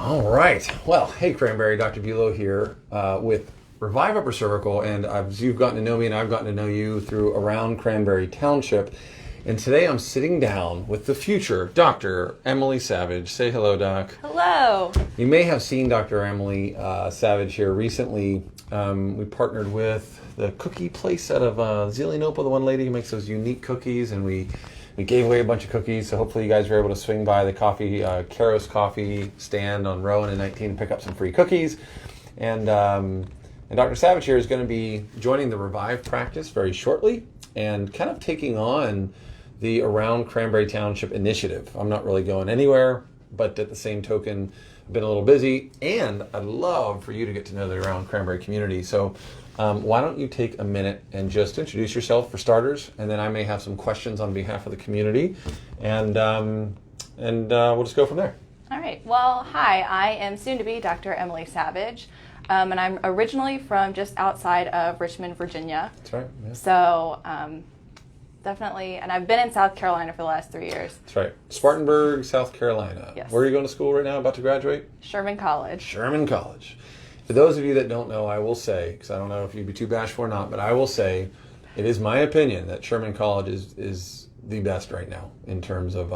All right. Well, hey, Cranberry, Dr. Bulow here with Revive Upper Cervical, and as you've gotten to know me and I've gotten to know you through around Cranberry Township, and today I'm sitting down with the future Dr. Emily Savage. Say hello, Doc. Hello. You may have seen Dr. Emily Savage here recently. We partnered with the cookie place out of Zelienople, the one lady who makes those unique cookies, and we gave away a bunch of cookies, so hopefully you guys were able to swing by the Caro's Coffee stand on Rowan and 19 and pick up some free cookies. And Dr. Savage here is going to be joining the Revive practice very shortly and kind of taking on the Around Cranberry Township initiative. I'm not really going anywhere, but at the same token, I've been a little busy, and I'd love for you to get to know the Around Cranberry community. So why don't you take a minute and just introduce yourself for starters, and then I may have some questions on behalf of the community, and we'll just go from there. All right. Well, hi. I am soon to be Dr. Emily Savage, and I'm originally from just outside of Richmond, Virginia. That's right. Yeah. So definitely, and I've been in South Carolina for the last 3 years. That's right. Spartanburg, South Carolina. Yes. Where are you going to school right now, about to graduate? Sherman College. Sherman College. For those of you that don't know, I will say, because I don't know if you'd be too bashful or not, but I will say it is my opinion that Sherman College is the best right now in terms of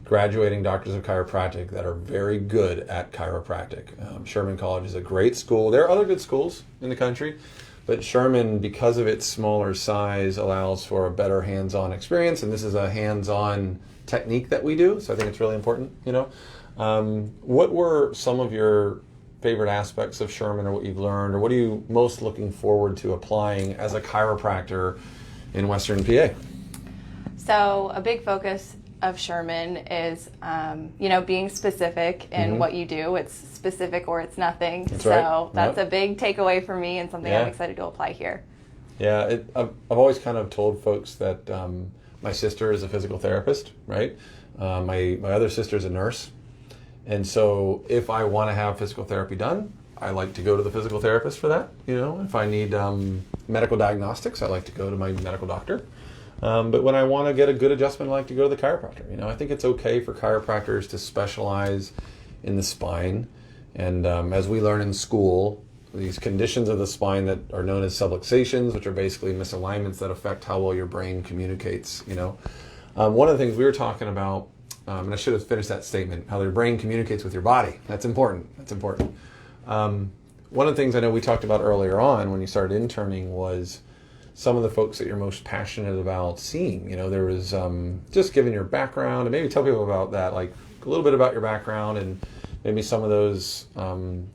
graduating doctors of chiropractic that are very good at chiropractic. Sherman College is a great school. There are other good schools in the country, but Sherman, because of its smaller size, allows for a better hands-on experience, and this is a hands-on technique that we do, so I think it's really important, you know. What were some of your favorite aspects of Sherman, or what you've learned, or what are you most looking forward to applying as a chiropractor in Western PA? So a big focus of Sherman is, being specific in what you do. It's specific or it's nothing. That's so right. that's Yep. a big takeaway for me and something I'm excited to apply here. Yeah, I've always kind of told folks that my sister is a physical therapist, right? My other sister is a nurse. And so if I want to have physical therapy done, I like to go to the physical therapist for that. You know, if I need medical diagnostics, I like to go to my medical doctor. But when I want to get a good adjustment, I like to go to the chiropractor. You know, I think it's okay for chiropractors to specialize in the spine. And as we learn in school, these conditions of the spine that are known as subluxations, which are basically misalignments that affect how well your brain communicates, you know. One of the things we were talking about, and I should have finished that statement, how your brain communicates with your body. That's important. That's important. One of the things I know we talked about earlier on when you started interning was some of the folks that you're most passionate about seeing. You know, there was just giving your background, and maybe tell people about that, like a little bit about your background and maybe some of those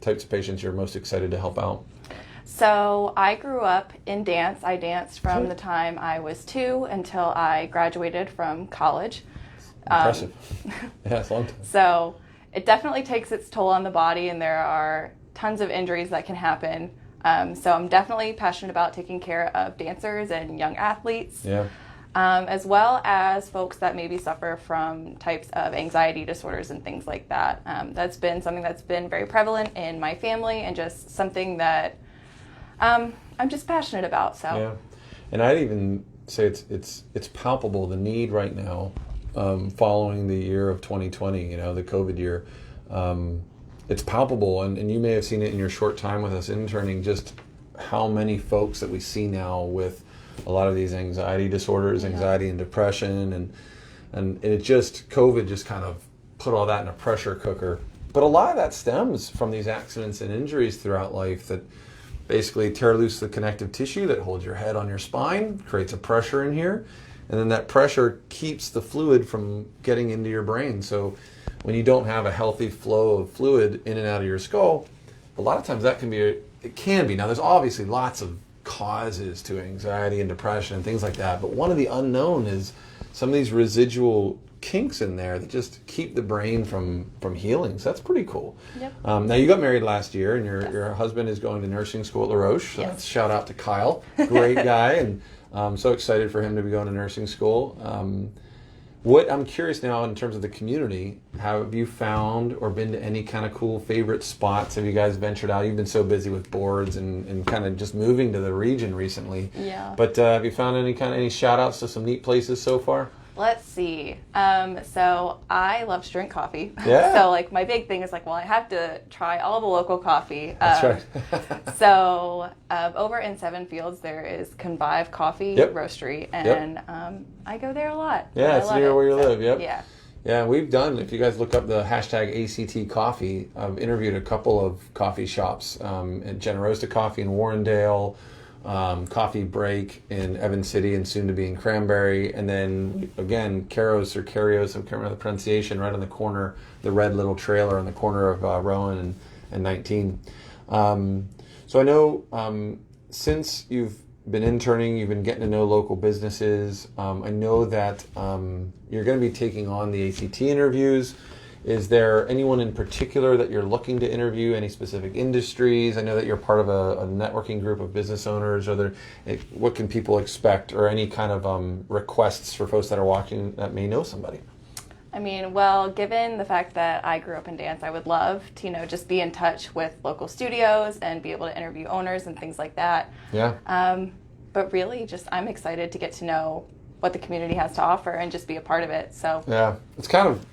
types of patients you're most excited to help out. So I grew up in dance. I danced from the time I was 2 until I graduated from college. Impressive. Yeah, it's a long time. So it definitely takes its toll on the body, and there are tons of injuries that can happen. So I'm definitely passionate about taking care of dancers and young athletes, as well as folks that maybe suffer from types of anxiety disorders and things like that. That's been something that's been very prevalent in my family, and just something that I'm just passionate about. So yeah, and I'd even say it's palpable, the need right now. Following the year of 2020, you know, the COVID year, it's palpable, and you may have seen it in your short time with us interning, just how many folks that we see now with a lot of these anxiety disorders, anxiety and depression, and it just, COVID just kind of put all that in a pressure cooker. But a lot of that stems from these accidents and injuries throughout life that basically tear loose the connective tissue that holds your head on your spine, creates a pressure in here. And then that pressure keeps the fluid from getting into your brain. So when you don't have a healthy flow of fluid in and out of your skull, a lot of times that can be, now there's obviously lots of causes to anxiety and depression and things like that, but one of the unknown is some of these residual kinks in there that just keep the brain from healing. So that's pretty cool. Yep. Now you got married last year, and your husband is going to nursing school at La Roche. So that's shout out to Kyle, great guy, and I'm so excited for him to be going to nursing school. What I'm curious now in terms of the community, have you found or been to any kind of cool favorite spots? Have you guys ventured out? You've been so busy with boards and kind of just moving to the region recently. Yeah. But have you found any shout outs to some neat places so far? Let's see. So I love to drink coffee. Yeah. So like my big thing is like, well, I have to try all the local coffee. That's right. So over in Seven Fields, there is Revive Coffee Roastery, and I go there a lot. Yeah, it's near where you live. Yep. Yeah. Yeah, we've done, if you guys look up the hashtag ACT Coffee, I've interviewed a couple of coffee shops, at Generosa Coffee in Warrendale, Coffee Break in Evans City and soon to be in Cranberry, and then again Caros, I can't remember the pronunciation, right on the corner, the red little trailer on the corner of Rowan and 19. So I know since you've been interning, you've been getting to know local businesses. I know that you're going to be taking on the ACT interviews. Is there anyone in particular that you're looking to interview? Any specific industries? I know that you're part of a networking group of business owners. What can people expect, or any kind of requests for folks that are watching that may know somebody? I mean, well, given the fact that I grew up in dance, I would love to, just be in touch with local studios and be able to interview owners and things like that. Yeah. But really, I'm excited to get to know what the community has to offer and just be a part of it. So yeah, it's kind of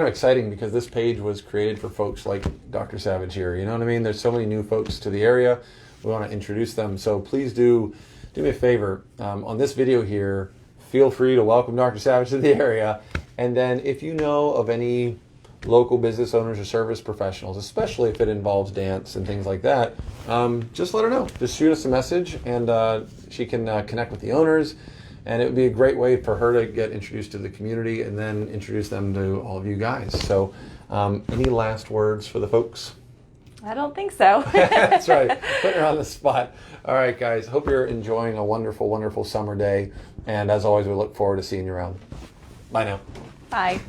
exciting because this page was created for folks like Dr. Savage here. You know what I mean? There's so many new folks to the area. We want to introduce them. So please do me a favor. On this video here, feel free to welcome Dr. Savage to the area. And then if you know of any local business owners or service professionals, especially if it involves dance and things like that, just let her know. Just shoot us a message, and she can connect with the owners. And it would be a great way for her to get introduced to the community and then introduce them to all of you guys. So any last words for the folks? I don't think so. That's right. Putting her on the spot. All right, guys. Hope you're enjoying a wonderful, wonderful summer day. And as always, we look forward to seeing you around. Bye now. Bye.